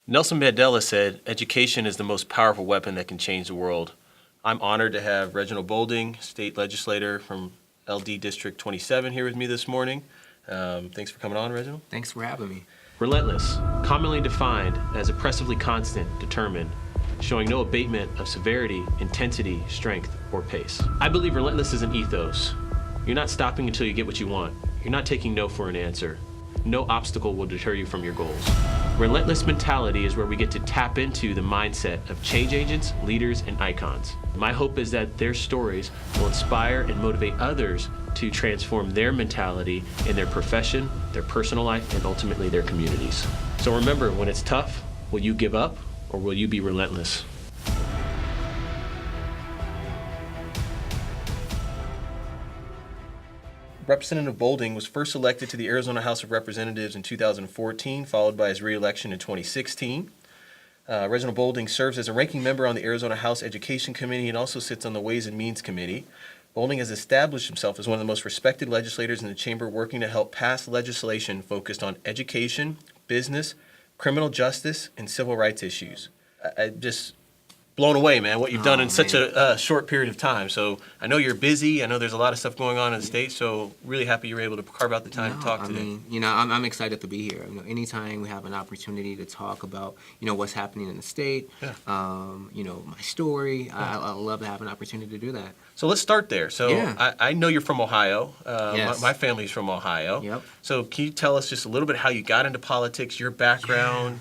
Nelson Mandela said, education is the most powerful weapon that can change the world. I'm honored to have Reginald Bolding, state legislator from LD District 27, here with me this morning. Thanks for coming on, Reginald. Thanks for having me. Relentless, commonly defined as oppressively constant, determined, showing no abatement of severity, intensity, strength, or pace. I believe relentless is an ethos. You're not stopping until you get what you want. You're not taking no for an answer. No obstacle will deter you from your goals. Relentless mentality is where we get to tap into the mindset of change agents, leaders, and icons. My hope is that their stories will inspire and motivate others to transform their mentality in their profession, their personal life, and ultimately their communities. So remember, when it's tough, will you give up or will you be relentless? Representative Bolding was first elected to the Arizona House of Representatives in 2014, followed by his re-election in 2016. Reginald Bolding serves as a ranking member on the Arizona House Education Committee and also sits on the Ways and Means Committee. Bolding has established himself as one of the most respected legislators in the chamber, working to help pass legislation focused on education, business, criminal justice, and civil rights issues. I just blown away, man, what you've done in such a short period of time. So I know you're busy. I know there's a lot of stuff going on in the state. So really happy you were able to carve out the time to talk today. I'm excited to be here. Anytime we have an opportunity to talk about, what's happening in the state, my story, I love to have an opportunity to do that. So let's start there. So Yeah. I know you're from Ohio. Yes. My family's from Ohio. Yep. So can you tell us just a little bit how you got into politics, your background,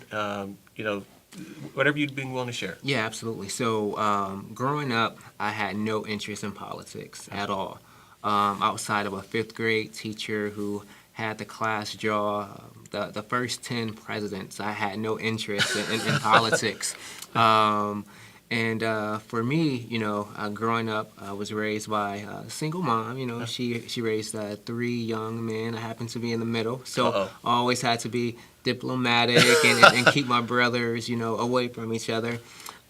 whatever you'd be willing to share? Yeah, absolutely. So growing up, I had no interest in politics at all. Outside of a fifth grade teacher who had the class draw the first 10 presidents, I had no interest in politics. For me, growing up, I was raised by a single mom. She raised 3 young men. I happened to be in the middle, so I always had to be diplomatic and keep my brothers, away from each other.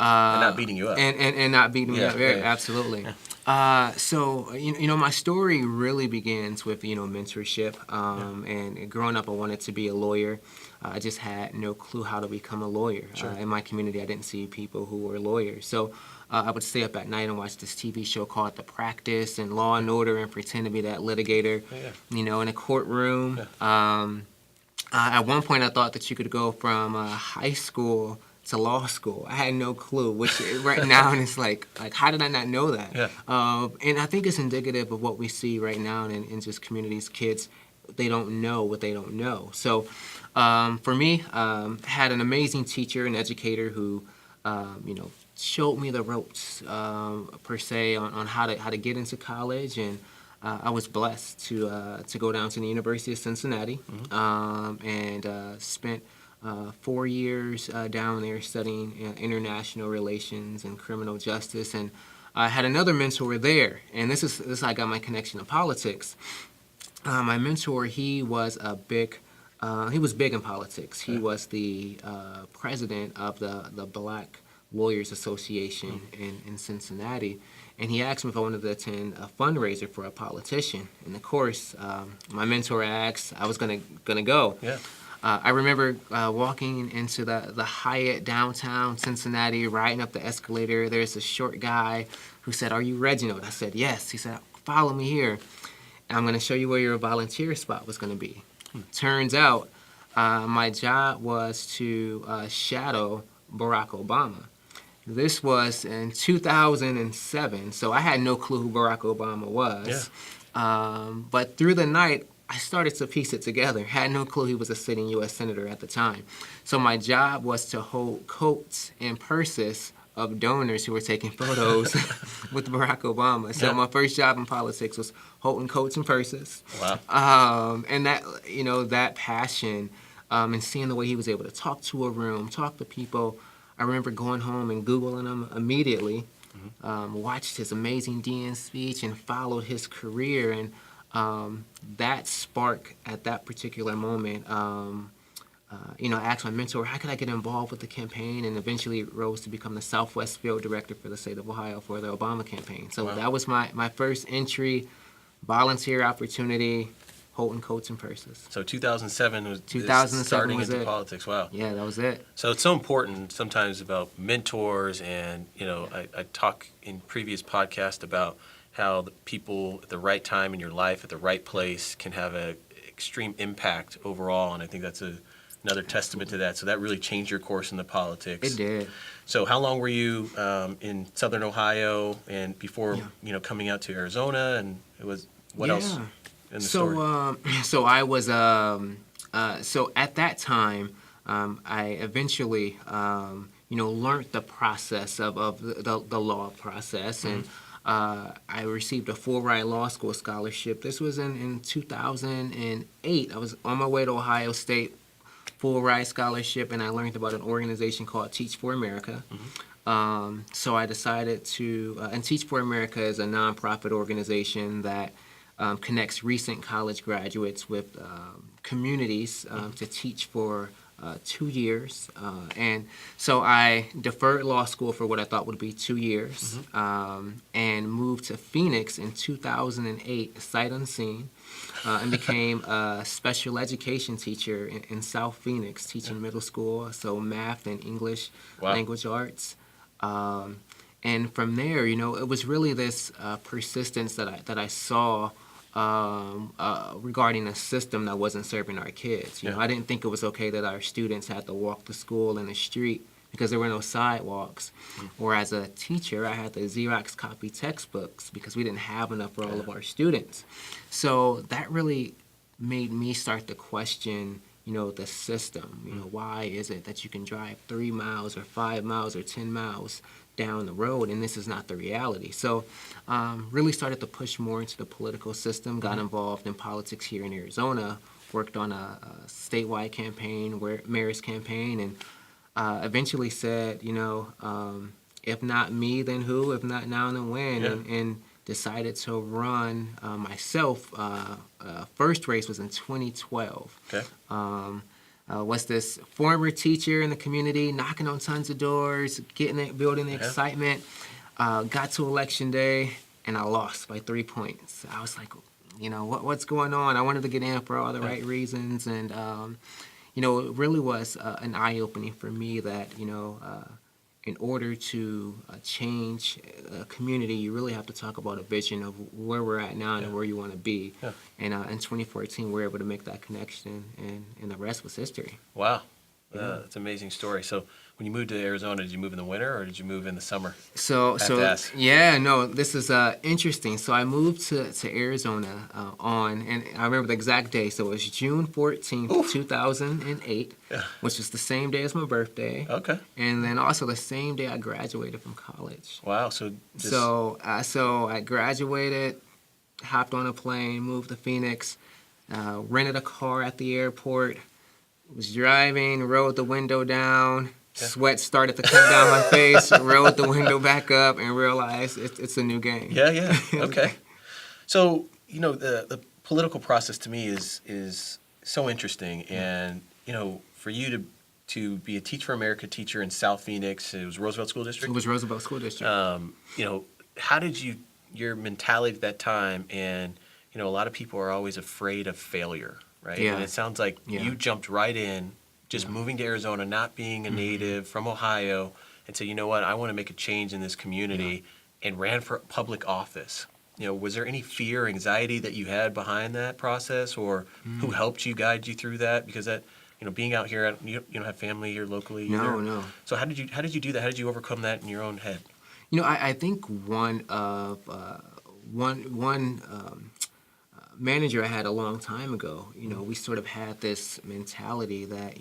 And not beating you up. And not beating me up, yeah. absolutely. So my story really begins with, mentorship. And growing up, I wanted to be a lawyer. I just had no clue how to become a lawyer. Sure. In my community, I didn't see people who were lawyers. So I would stay up at night and watch this TV show called The Practice and Law and Order and pretend to be that litigator, in a courtroom. Yeah. At one point, I thought that you could go from high school to law school. I had no clue, which right now it's like how did I not know that? Yeah. And I think it's indicative of what we see right now in just communities. Kids, they don't know what they don't know. So for me, had an amazing teacher and educator who, showed me the ropes per se on how to get into college, and I was blessed to go down to the University of Cincinnati and spent 4 years down there studying international relations and criminal justice, and I had another mentor there, and this is how I got my connection to politics. My mentor, he was big in politics. He was the president of the Black Lawyers Association in Cincinnati, and he asked me if I wanted to attend a fundraiser for a politician. And of course, my mentor asked, I was gonna go. Yeah. I remember walking into the Hyatt downtown Cincinnati, riding up the escalator. There's a short guy who said, "Are you Reginald?" I said, "Yes." He said, "Follow me here. I'm going to show you where your volunteer spot was going to be." Turns out my job was to shadow Barack Obama. This was in 2007, so I had no clue who Barack Obama was. Yeah. But through the night, I started to piece it together. Had no clue he was a sitting U.S. Senator at the time. So my job was to hold coats and purses of donors who were taking photos with Barack Obama. So my first job in politics was holding coats and purses. Wow. And that, that passion and seeing the way he was able to talk to a room, talk to people. I remember going home and Googling him immediately, watched his amazing DN speech and followed his career. And that spark at that particular moment, I asked my mentor, how could I get involved with the campaign, and eventually rose to become the Southwest Field Director for the state of Ohio for the Obama campaign. So that was my first entry, volunteer opportunity, holding coats and purses. So 2007 was 2007 starting was into it. politics. Wow. Yeah, that was it. So it's so important sometimes about mentors, and I talk in previous podcasts about how the people at the right time in your life, at the right place, can have an extreme impact overall, and I think that's another testament to that. So that really changed your course in the politics. It did. So how long were you in Southern Ohio, and before coming out to Arizona, and it was what else in the story? So I was so at that time I eventually learned the process of the law process, and I received a full ride law school scholarship. This was in 2008. I was on my way to Ohio State, full ride scholarship, and I learned about an organization called Teach for America. So I decided to, and Teach for America is a nonprofit organization that connects recent college graduates with communities to teach for 2 years. And so I deferred law school for what I thought would be 2 years, and moved to Phoenix in 2008, sight unseen, and became a special education teacher in South Phoenix, teaching middle school, so math and English language arts. And from there, it was really this persistence that I saw regarding a system that wasn't serving our kids. I didn't think it was okay that our students had to walk to school in the street because there were no sidewalks. Or as a teacher, I had to Xerox copy textbooks because we didn't have enough for all of our students. So that really made me start to question, the system. Why is it that you can drive 3 miles or 5 miles or 10 miles down the road, and this is not the reality? So really started to push more into the political system, got involved in politics here in Arizona, worked on a statewide campaign, mayor's campaign, and eventually said, if not me, then who? If not now, then when? And decided to run myself. First race was in 2012. Okay. Was this former teacher in the community, knocking on tons of doors, building the excitement. Got to election day, and I lost by 3 points. I was like, what's going on? I wanted to get in for all the right reasons, and it really was an eye-opening for me that in order to change a community, you really have to talk about a vision of where we're at now and where you want to be. And in 2014, we were able to make that connection, and the rest was history. Wow. That's an amazing story. So when you moved to Arizona, did you move in the winter or did you move in the summer? This is interesting. So I moved to Arizona and I remember the exact day. So it was June 14th, 2008, which was the same day as my birthday. Okay. And then also the same day I graduated from college. Wow. So I graduated, hopped on a plane, moved to Phoenix, rented a car at the airport, was driving, rolled the window down, sweat started to come down my face, rolled the window back up, and realized it's a new game. Yeah. Okay. So, the political process to me is so interesting. And, for you to be a Teach for America teacher in South Phoenix, it was Roosevelt School District? It was Roosevelt School District. How did your mentality at that time, and, a lot of people are always afraid of failure, right? Yeah. And it sounds like you jumped right in, just moving to Arizona, not being a native from Ohio, and said, I want to make a change in this community, and ran for public office. Was there any fear, anxiety that you had behind that process, or who helped you, guide you through that? Because that, being out here, you don't have family here locally either. No. So how did you do that? How did you overcome that in your own head? I think one manager I had a long time ago, we sort of had this mentality that,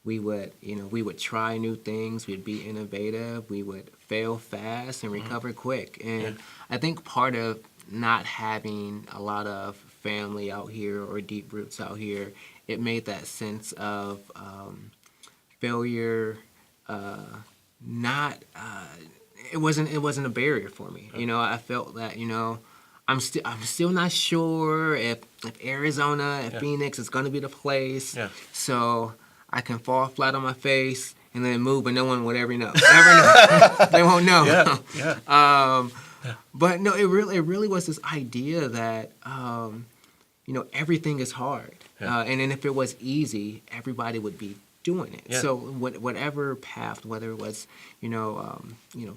we would try new things, we'd be innovative, we would fail fast and recover quick. And I think part of not having a lot of family out here or deep roots out here, it made that sense of failure it wasn't a barrier for me. I felt that, I'm still not sure if Arizona, Phoenix is going to be the place. Yeah. So I can fall flat on my face and then move, but no one would ever know. They won't know. But no, it really was this idea that everything is hard. Yeah. And then if it was easy, everybody would be doing it. Yeah. So whatever path, whether it was,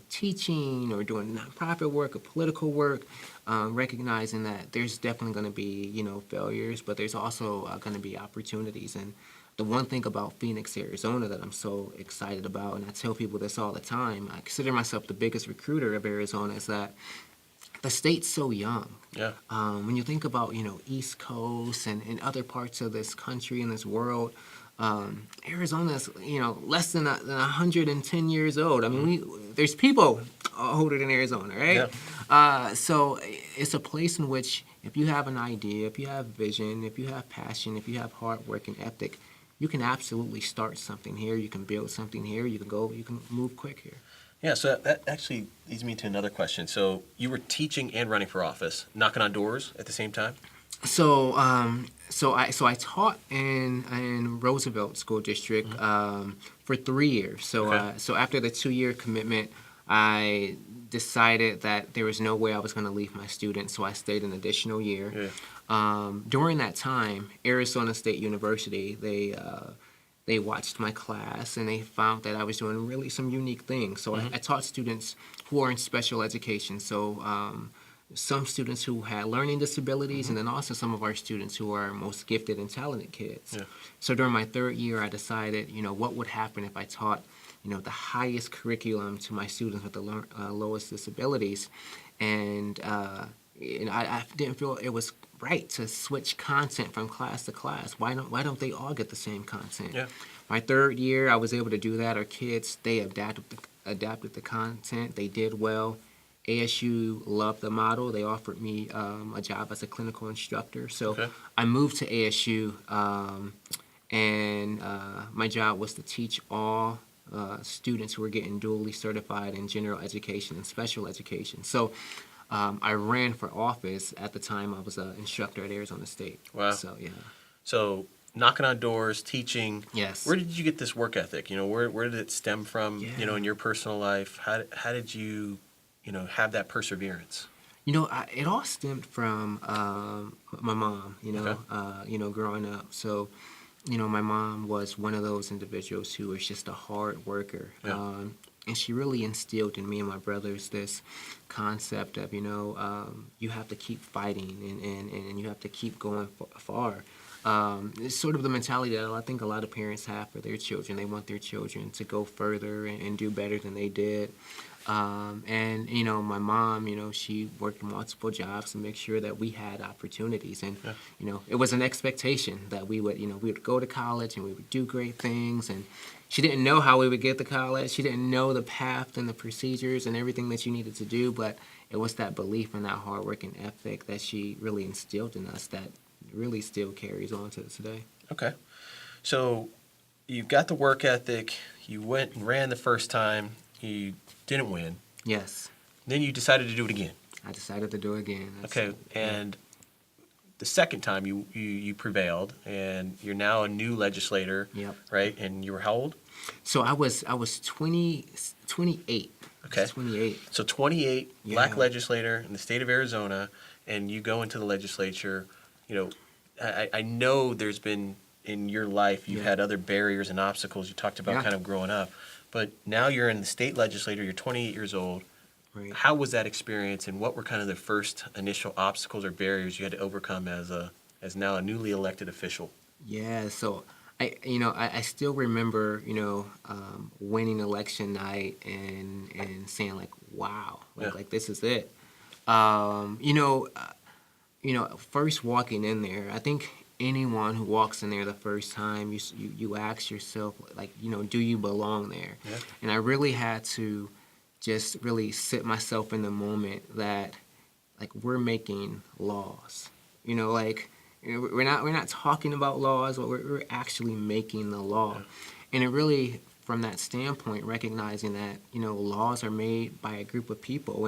teaching or doing nonprofit work or political work, recognizing that there's definitely going to be, failures, but there's also going to be opportunities. And the one thing about Phoenix, Arizona that I'm so excited about, and I tell people this all the time, I consider myself the biggest recruiter of Arizona, is that the state's so young. Yeah. When you think about, East Coast and other parts of this country and this world, Arizona's, less than 110 years old. I mean, there's people older than Arizona, right? Yeah. So it's a place in which if you have an idea, if you have vision, if you have passion, if you have hard work and ethic, you can absolutely start something here. You can build something here. You can move quick here. Yeah, so that actually leads me to another question. So you were teaching and running for office, knocking on doors at the same time? So I taught in Roosevelt School District for 3 years. So Okay. so after the 2-year commitment, I decided that there was no way I was going to leave my students, so I stayed an additional year. Yeah. During that time, Arizona State University, they watched my class and they found that I was doing really some unique things. So I taught students who are in special education. So some students who had learning disabilities, and then also some of our students who are most gifted and talented kids. Yeah. So during my 3rd year, I decided, what would happen if I taught, the highest curriculum to my students with the lowest disabilities. And I didn't feel it was right to switch content from class to class. Why don't they all get the same content? Yeah. My 3rd year, I was able to do that. Our kids, they adapted the content. They did well. ASU loved the model. They offered me a job as a clinical instructor. So Okay. I moved to ASU, and my job was to teach all students who were getting dually certified in general education and special education. So I ran for office. At the time, I was an instructor at Arizona State. Wow. So, yeah. So knocking on doors, teaching. Yes. Where did you get this work ethic? Where did it stem from, Yeah. in your personal life? How did you, have that perseverance? It all stemmed from my mom, Okay. Growing up. So, my mom was one of those individuals who was just a hard worker. Yeah. And she really instilled in me and my brothers this concept of, you have to keep fighting and you have to keep going far. It's sort of the mentality that I think a lot of parents have for their children. They want their children to go further and do better than they did. And my mom, she worked multiple jobs to make sure that we had opportunities. And, Yeah. It was an expectation that we would go to college and we would do great things. And she didn't know how we would get to college. She didn't know the path and the procedures and everything that you needed to do. But it was that belief and that hard work and ethic that she really instilled in us that really still carries on to today. Okay. So you've got the work ethic. You went and ran the first time. You didn't win. Yes. Then you decided to do it again. I decided to do it again. Okay. And the second time you prevailed, and you're now a new legislator. Yep. Right? And you were how old? So I was 28. Okay. 28. So 28, Yeah. black legislator in the state of Arizona, and you go into the legislature. I know there's been in your life, you've Yeah. had other barriers and obstacles. You talked about Yeah. kind of growing up. But now you're in the state legislature, you're 28 years old. Right. How was that experience, and what were kind of the first initial obstacles or barriers you had to overcome as now a newly elected official? Yeah, so I still remember, winning election night and saying like, wow, like this is it. First walking in there, I think anyone who walks in there the first time, you ask yourself like, do you belong there? Yeah. And I really had to just really sit myself in the moment that like we're making laws. We're not talking about laws, but we're actually making the law. Yeah. And it really, from that standpoint, recognizing that, laws are made by a group of people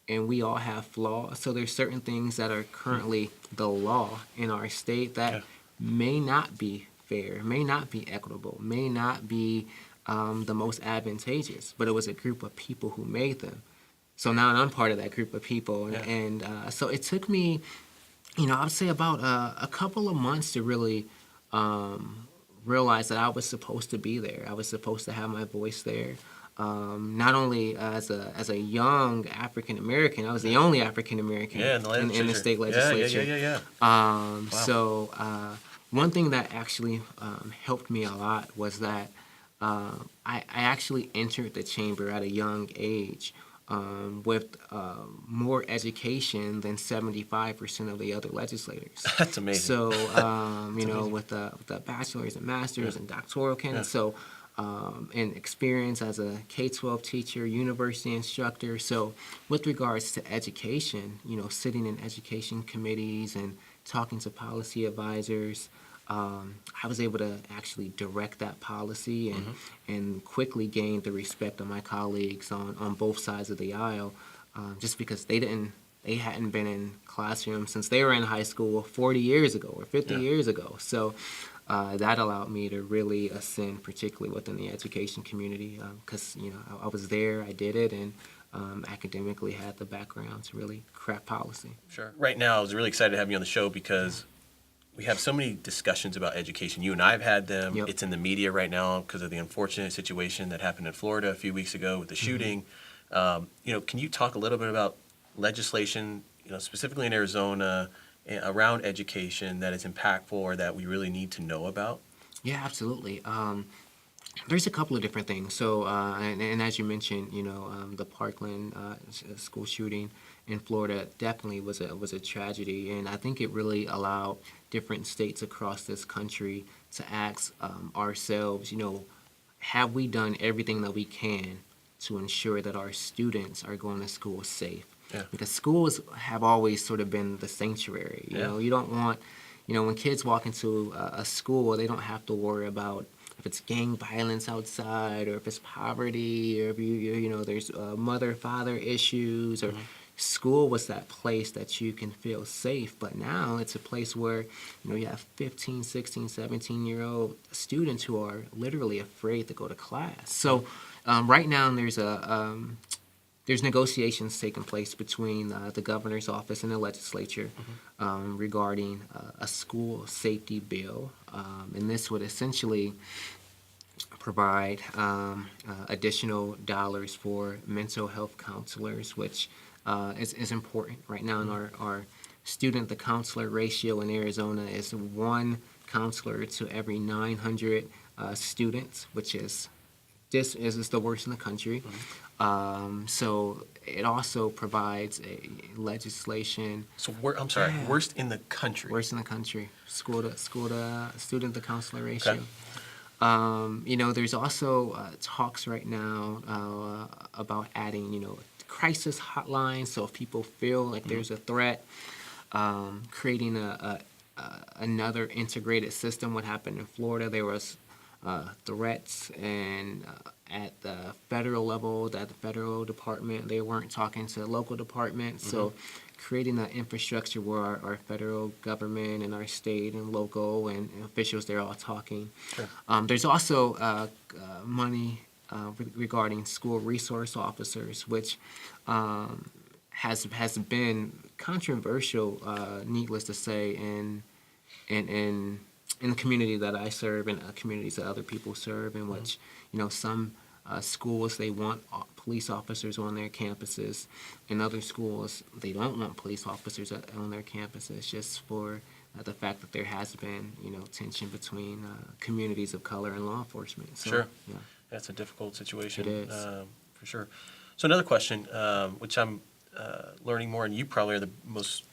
and we all have flaws. So there's certain things that are currently the law in our state that may not be fair, may not be equitable, may not be the most advantageous, but it was a group of people who made them. So now I'm part of that group of people. And so it took me I would say about a couple of months to really realize that I was supposed to be there. I was supposed to have my voice there. Not only as a young African American, I was the only African American Yeah, in the in the legislature. state Yeah, legislature. Wow. So one thing that actually helped me a lot was that I actually entered the chamber at a young age with more education than 75% of the other legislators. That's amazing. So, amazing. with the bachelor's and master's Yeah. and doctoral candidates. So, and experience as a K-12 teacher, university instructor. So, with regards to education, sitting in education committees and talking to policy advisors, I was able to actually direct that policy and quickly gain the respect of my colleagues on both sides of the aisle, just because they hadn't been in classrooms since they were in high school 40 years ago or 50 Yeah. years ago. So that allowed me to really ascend, particularly within the education community, because I was there, I did it, and academically had the background to really craft policy. Sure. Right now, I was really excited to have you on the show because we have so many discussions about education. You and I have had them. Yep. It's in the media right now because of the unfortunate situation that happened in Florida a few weeks ago with the shooting. Can you talk a little bit about legislation, specifically in Arizona, around education that is impactful or that we really need to know about? Yeah, absolutely. There's a couple of different things. So, and as you mentioned, the Parkland school shooting in Florida definitely was a tragedy, and I think it really allowed different states across this country to ask ourselves, have we done everything that we can to ensure that our students are going to school safe? Yeah. Because schools have always sort of been the sanctuary. You don't want, when kids walk into a school, they don't have to worry about if it's gang violence outside or if it's poverty or if there's mother-father issues or school was that place that you can feel safe. But now it's a place where, you have 15, 16, 17-year-old students who are literally afraid to go to class. So right now there's negotiations taking place between the governor's office and the legislature regarding a school safety bill. And this would essentially provide additional dollars for mental health counselors, which is important. Right now in our student-to-counselor ratio in Arizona is 1 counselor to every 900 students, which is the worst in the country. So it also provides a legislation. So I'm sorry, Yeah. worst in the country. Worst in the country. School to student to counselor ratio. Okay. There's also talks right now about adding, crisis hotlines. So if people feel like there's a threat, creating another integrated system. What happened in Florida, there was threats and at the federal level, at the federal department, they weren't talking to the local department. So creating that infrastructure where our federal government and our state and local and officials, they're all talking. Sure. There's also money regarding school resource officers, which has been controversial, needless to say, in the community that I serve and communities that other people serve, in which some schools, they want police officers on their campuses. In other schools, they don't want police officers on their campuses, just for the fact that there has been tension between communities of color and law enforcement. So, Sure. Yeah. That's a difficult situation. It is. For sure. So another question, which I'm learning more, and you probably are the most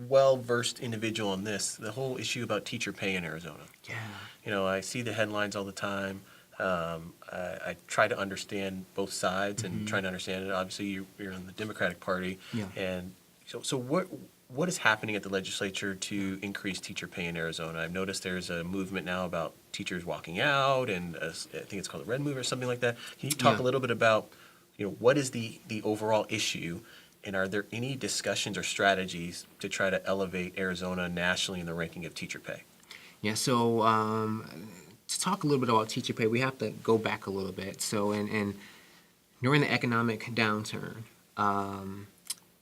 well-versed individual on this, the whole issue about teacher pay in Arizona. Yeah. I see the headlines all the time. I try to understand both sides and trying to understand it. Obviously, you're in the Democratic Party. Yeah. And so what is happening at the legislature to increase teacher pay in Arizona? I've noticed there's a movement now about teachers walking out, and I think it's called the Red Move or something like that. Can you talk a little bit about, what is the overall issue, and are there any discussions or strategies to try to elevate Arizona nationally in the ranking of teacher pay? Yeah, so to talk a little bit about teacher pay, we have to go back a little bit. So during the economic downturn,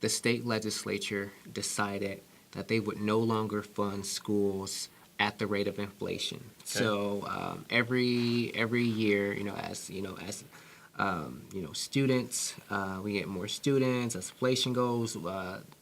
the state legislature decided that they would no longer fund schools at the rate of inflation. Okay. So every year, as students, we get more students. As inflation goes,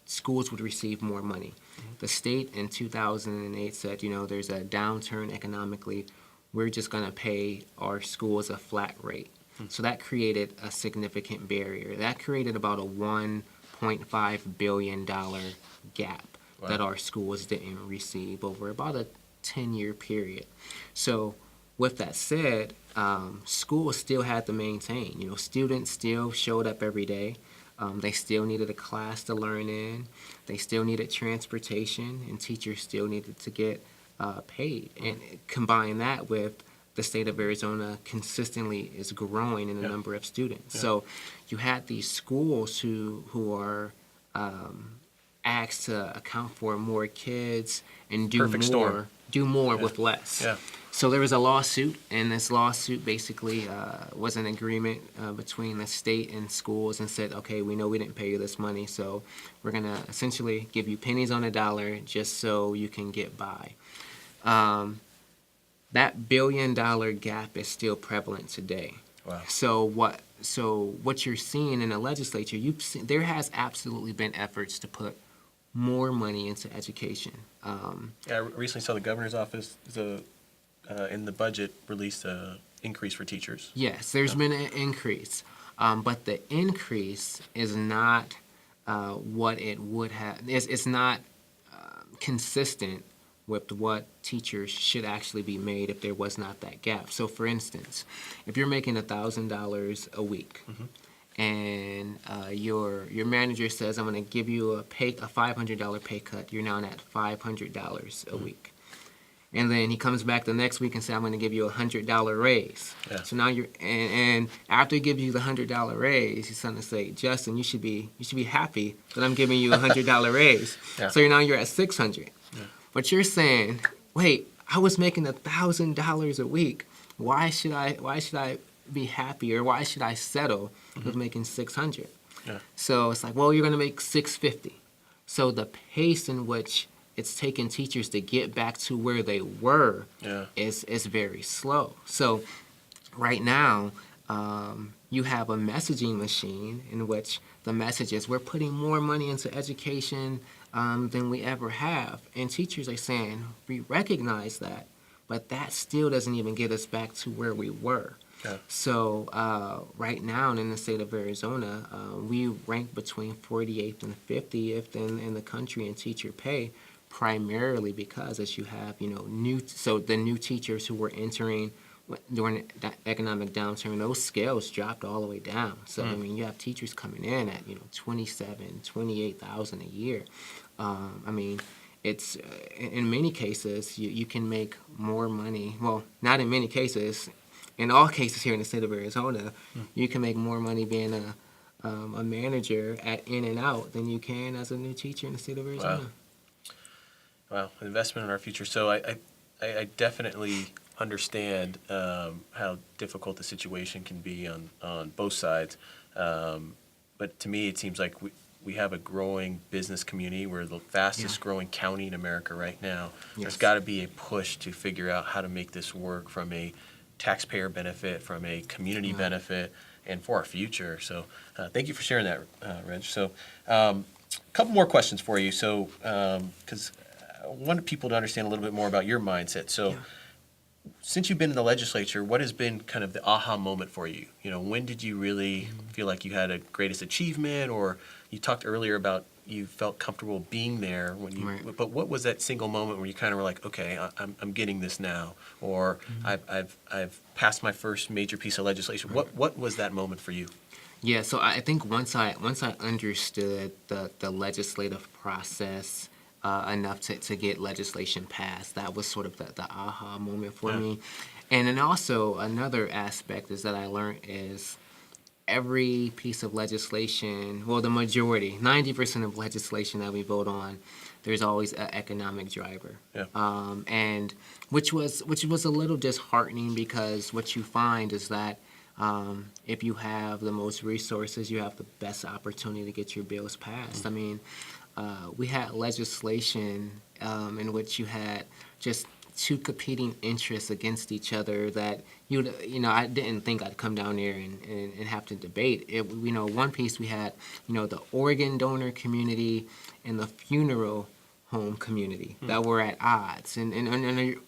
schools would receive more money. Mm-hmm. The state in 2008 said, there's a downturn economically. We're just going to pay our schools a flat rate. Mm-hmm. So that created a significant barrier. That created about a $1.5 billion gap. Wow. That our schools didn't receive over about a 10-year period. So with that said, schools still had to maintain. Students still showed up every day. They still needed a class to learn in. They still needed transportation, and teachers still needed to get paid. And combine that with the state of Arizona consistently is growing in the number of students. Yeah. So you had these schools who are asked to account for more kids and do more with less. Yeah. So there was a lawsuit, and this lawsuit basically was an agreement between the state and schools, and said, okay, we know we didn't pay you this money, so we're going to essentially give you pennies on a dollar just so you can get by. That $1 billion gap is still prevalent today. Wow. So what you're seeing in the legislature, there has absolutely been efforts to put more money into education. I recently saw the governor's office in the budget released an increase for teachers. Yes, there's been an increase, but the increase is not what it would have. It's not consistent with what teachers should actually be made if there was not that gap. So, for instance, if you're making $1,000 a week, mm-hmm. and your manager says, I'm going to give you a $500 pay cut, you're now at $500 a week. And then he comes back the next week and says, I'm going to give you a $100 raise. Yeah. So now and after he gives you the $100 raise, he's going to say, Justin, you should be happy that I'm giving you a $100 raise. Yeah. So you're at $600. Yeah. But you're saying, wait, I was making $1,000 a week. Why should I be happy, or why should I settle mm-hmm. with making $600? Yeah. So it's like, well, you're going to make $650. So the pace in which it's taken teachers to get back to where they were is very slow. So right now, you have a messaging machine in which the message is, we're putting more money into education than we ever have. And teachers are saying, we recognize that, but that still doesn't even get us back to where we were. Yeah. So right now in the state of Arizona, we rank between 48th and 50th in the country in teacher pay, primarily because as you have, the new teachers who were entering during the economic downturn, those scales dropped all the way down. So, you have teachers coming in at, $28,000 a year. It's in many cases, you can make more money. Well, not in many cases. In all cases here in the state of Arizona, you can make more money being a manager at In-N-Out than you can as a new teacher in the state of Arizona. Wow, investment in our future. So I definitely understand how difficult the situation can be on both sides. But to me, it seems like we have a growing business community. We're the fastest growing county in America right now. Yes. There's got to be a push to figure out how to make this work from a taxpayer benefit, from a community benefit, and for our future. So thank you for sharing that, Reg. So a couple more questions for you. So because I wanted people to understand a little bit more about your mindset. So since you've been in the legislature, what has been kind of the aha moment for you? When did you really feel like you had a greatest achievement? Or you talked earlier about you felt comfortable being there but what was that single moment where you kind of were like, okay, I'm getting this now, or I've passed my first major piece of legislation. What was that moment for you? Yeah, so I think once I understood the legislative process enough to get legislation passed, that was sort of the aha moment for me. And then also another aspect is that I learned is every piece of legislation, well, the majority, 90% of legislation that we vote on, there's always an economic driver. Yeah. And which was a little disheartening, because what you find is that if you have the most resources, you have the best opportunity to get your bills passed. we had legislation in which you had just two competing interests against each other that I didn't think I'd come down there and have to debate. One piece we had, the organ donor community and the funeral home community that were at odds, and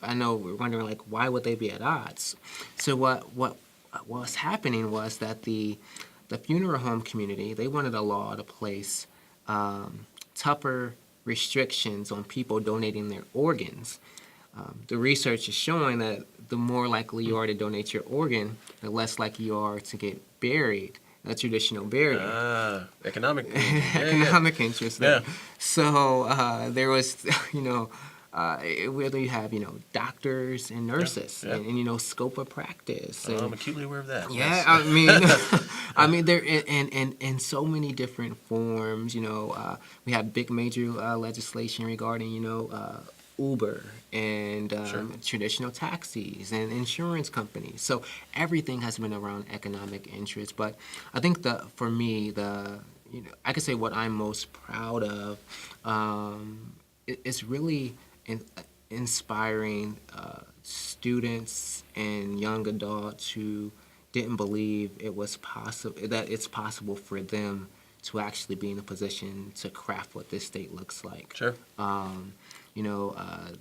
I know we're wondering like why would they be at odds? So what was happening was that the funeral home community, they wanted a law to place tougher restrictions on people donating their organs. The research is showing that the more likely you are to donate your organ, the less likely you are to get buried, a traditional burial. Economic Economic interest there. Yeah. So there was, whether you have, doctors and nurses and scope of practice. And, I'm acutely aware of that. yeah, I mean, they're in so many different forms. We have big major legislation regarding, Uber and traditional taxis and insurance companies. So everything has been around economic interest. But I think for me, I could say what I'm most proud of is really inspiring students and young adults who didn't believe that it's possible for them to actually be in a position to craft what this state looks like. Sure.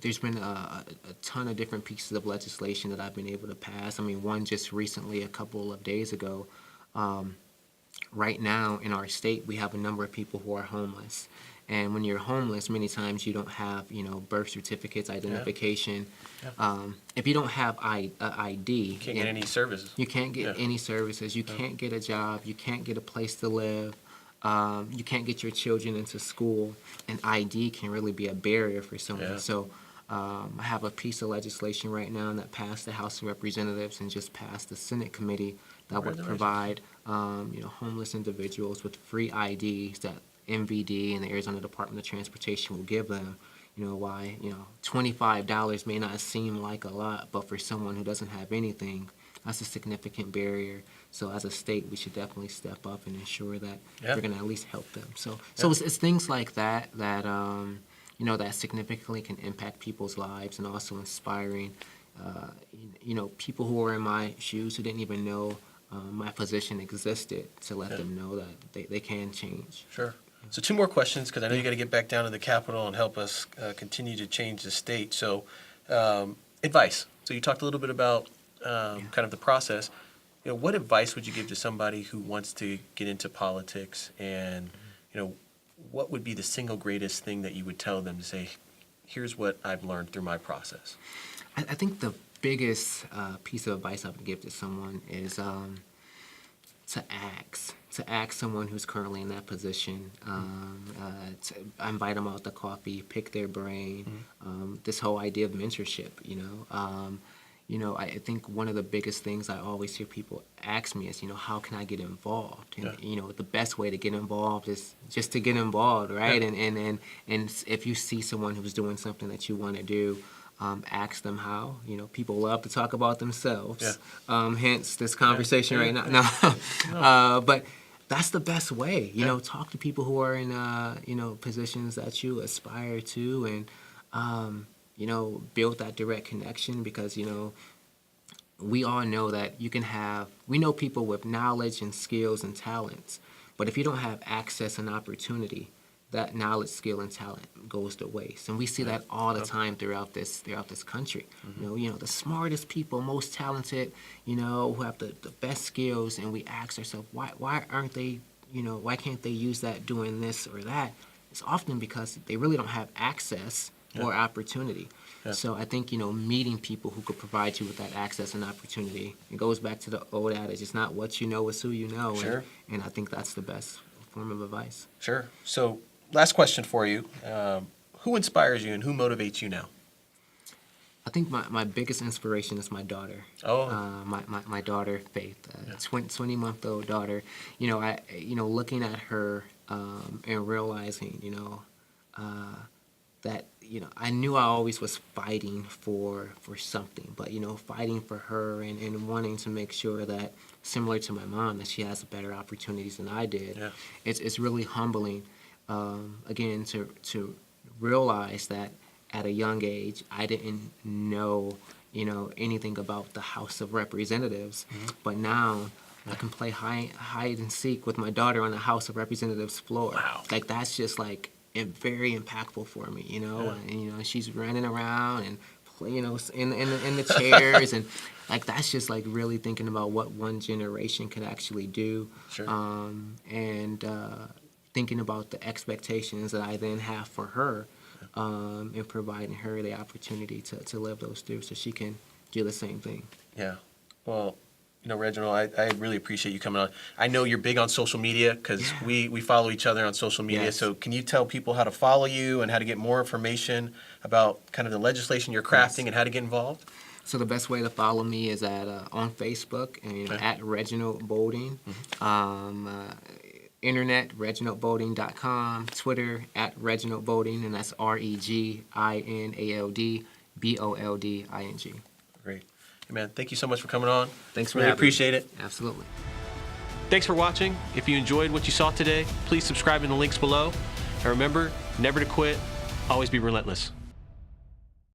There's been a ton of different pieces of legislation that I've been able to pass. I mean, one just recently, a couple of days ago. Right now in our state, we have a number of people who are homeless. And when you're homeless, many times you don't have, birth certificates, identification. Yeah. If you don't have ID, You can't get any services. You can't get any services. You can't get a job. You can't get a place to live. You can't get your children into school, and ID can really be a barrier for someone. Yeah. So I have a piece of legislation right now that passed the House of Representatives and just passed the Senate committee that would provide homeless individuals with free IDs that MVD and the Arizona Department of Transportation will give them. Why $25 may not seem like a lot, but for someone who doesn't have anything, that's a significant barrier. So as a state, we should definitely step up and ensure that we're going to at least help them. So it's things like that that significantly can impact people's lives, and also inspiring, people who are in my shoes who didn't even know my position existed, to let them know that they can change. Sure. So 2 more questions, because I know you got to get back down to the Capitol and help us continue to change the state. So advice. So you talked a little bit about kind of the process. What advice would you give to somebody who wants to get into politics, and what would be the single greatest thing that you would tell them to say, here's what I've learned through my process? I think the biggest piece of advice I would give to someone is to ask someone who's currently in that position, to invite them out to coffee, pick their brain, this whole idea of mentorship, I think one of the biggest things I always hear people ask me is, how can I get involved? And, the best way to get involved is just to get involved, right? Yeah. And if you see someone who's doing something that you want to do, ask them how. People love to talk about themselves, hence this conversation right now. No. But that's the best way, talk to people who are in, positions that you aspire to, and, build that direct connection, because, we all know that we know people with knowledge and skills and talents, but if you don't have access and opportunity, that knowledge, skill, and talent goes to waste. And we see that all the time throughout this country. The smartest people, most talented, who have the best skills, and we ask ourselves, why aren't they, why can't they use that doing this or that? It's often because they really don't have access or opportunity. Yeah. So I think, meeting people who could provide you with that access and opportunity, it goes back to the old adage, it's not what you know, it's who you know. Sure. And I think that's the best form of advice. Sure. So last question for you. Who inspires you and who motivates you now? I think my biggest inspiration is my daughter. Oh. My daughter, Faith, 20-month-old daughter. Looking at her and realizing, that I knew I always was fighting for something, but fighting for her and wanting to make sure that, similar to my mom, that she has better opportunities than I did. Yeah. It's really humbling again, to realize that at a young age, I didn't know, anything about the House of Representatives, but now I can play hide and seek with my daughter on the House of Representatives floor. Wow. Like, that's just like very impactful for me, and she's running around and in the chairs, and like that's just like really thinking about what one generation could actually do, Sure. And thinking about the expectations that I then have for her, and providing her the opportunity to live those through so she can do the same thing. Yeah. Well, Reginald, I really appreciate you coming on. I know you're big on social media because we follow each other on social media. Yes. So can you tell people how to follow you and how to get more information about kind of the legislation you're crafting and how to get involved? So the best way to follow me is on Facebook and at Reginald Bolding. Internet, reginaldbolding.com. Twitter, at Reginald Bolding, and that's ReginaldBolding. Great. Hey, man, thank you so much for coming on. Thanks for really having appreciate me. it. Absolutely. Thanks for watching. If you enjoyed what you saw today, please subscribe in the links below. And remember, never to quit, always be relentless.